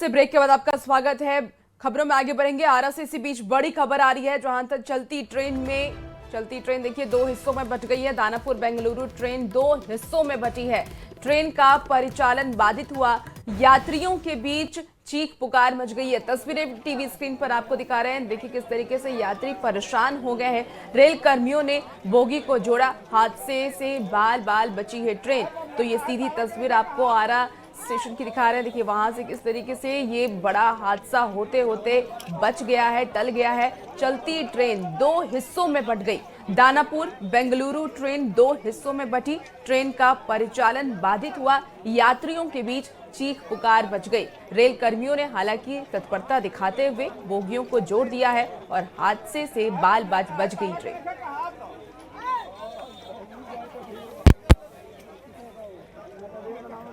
से ब्रेक के बाद आपका स्वागत है। खबरों में आगे बढ़ेंगे। आरा से इसी बीच बड़ी खबर आ रही है, जहां तक चलती ट्रेन देखिए दो हिस्सों में बंट गई है। दानापुर बेंगलुरु ट्रेन दो हिस्सों में बंटी है। ट्रेन का परिचालन बाधित हुआ, यात्रियों के बीच चीख पुकार मच गई है। तस्वीरें टीवी स्क्रीन पर आपको दिखा रहे हैं। देखिए किस तरीके से यात्री परेशान हो गए हैं। रेल कर्मियों ने बोगी को जोड़ा, हादसे से बाल बाल बची है ट्रेन। तो ये सीधी तस्वीर आपको आरा स्टेशन की दिखा रहे हैं। देखिए वहां से किस तरीके से ये बड़ा हादसा होते होते बच गया है, टल गया है। चलती ट्रेन दो हिस्सों में बंट गई। दानापुर बेंगलुरु ट्रेन दो हिस्सों में बंटी। ट्रेन का परिचालन बाधित हुआ, यात्रियों के बीच चीख पुकार बच गई। रेल कर्मियों ने हालांकि तत्परता दिखाते हुए बोगियों को जोड़ दिया है और हादसे से बाल बाल बच गई ट्रेन।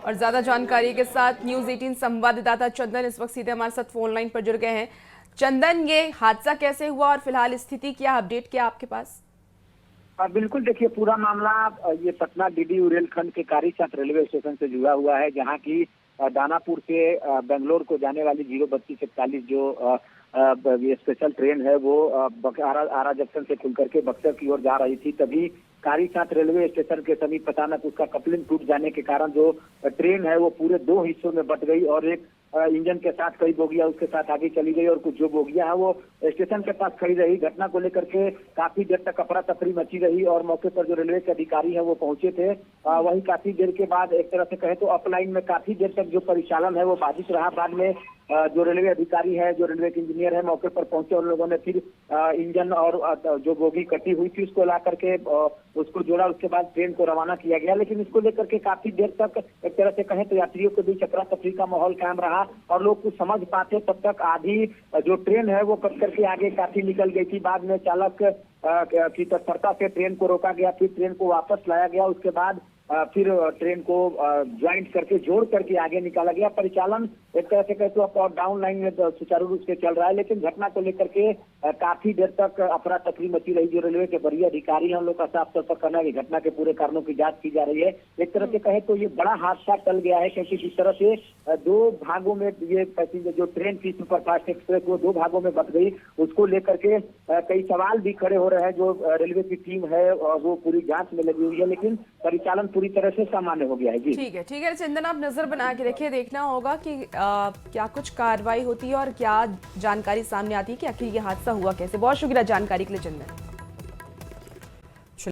और ज्यादा जानकारी के साथ न्यूज 18 संवाददाता चंदन इस वक्त सीधे हमारे साथ फोन लाइन पर जुड़ गए हैं। चंदन, ये हादसा कैसे हुआ और फिलहाल स्थिति क्या अपडेट क्या आपके पास? बिल्कुल, देखिए पूरा मामला ये पटना डीडीयू रेलखंड के कारीचांद रेलवे स्टेशन से जुड़ा हुआ है, जहां की दानापुर से बेंगलोर को जाने वाली 03241 जो ये स्पेशल ट्रेन है वो आरा जंक्शन से खुल करके बक्सर की ओर जा रही थी। तभी कारीचांद रेलवे स्टेशन के समीप अचानक उसका कपलिंग टूट जाने के कारण जो ट्रेन है वो पूरे दो हिस्सों में बंट गई और एक इंजन के साथ कई बोगियां उसके साथ आगे चली गई और कुछ जो बोगियां है वो स्टेशन के पास खड़ी रही। घटना को लेकर के काफी देर तक अफरा तफरी मची रही और मौके पर जो रेलवे के अधिकारी हैं वो पहुंचे थे। वही काफी देर के बाद एक तरह से कहे तो अपलाइन में काफी देर तक जो परिचालन है वो बाधित रहा। बाद में जो रेलवे अधिकारी है, जो रेलवे के इंजीनियर है, मौके पर पहुंचे। उन लोगों ने फिर इंजन और जो बोगी कटी हुई थी उसको ला करके उसको जोड़ा। उसके बाद ट्रेन को रवाना किया गया, लेकिन इसको लेकर के काफी देर तक एक तरह से कहें तो यात्रियों के बीच अफरा तफरी का माहौल कायम रहा और लोग कुछ समझ पाते तब तक आधी जो ट्रेन है वो कट करके आगे काफी निकल गई थी। बाद में चालक की तत्परता से ट्रेन को रोका गया, फिर ट्रेन को वापस लाया गया। उसके बाद फिर ट्रेन को ज्वाइंट करके जोड़ करके आगे निकाला गया। परिचालन एक तरह से कहते अप और डाउन लाइन में सुचारू रूप से चल रहा है, लेकिन घटना को लेकर के काफी देर तक अफरा तफरी मची रही। जो रेलवे के वरीय अधिकारी हैं उन लोग का साफ तौर पर कहना है कि घटना के पूरे कारणों की जांच की जा रही है। एक तरह से कहे तो ये बड़ा हादसा टल गया है, क्योंकि जिस तरह से दो भागों में ये पैसेंजर जो ट्रेन थी सुपरफास्ट एक्सप्रेस वो दो भागों में बंट गई, उसको लेकर के कई सवाल भी खड़े हो रहे हैं। जो रेलवे की टीम है वो पूरी जांच में लगी हुई है, लेकिन परिचालन पूरी तरह से सामान्य हो गया है। जी ठीक है चंदन, आप नजर बना के रखिए। देखना होगा कि क्या कुछ कार्रवाई होती है और क्या जानकारी सामने आती है कि आखिर ये हादसा हुआ कैसे। बहुत शुक्रिया जानकारी के लिए चंदन।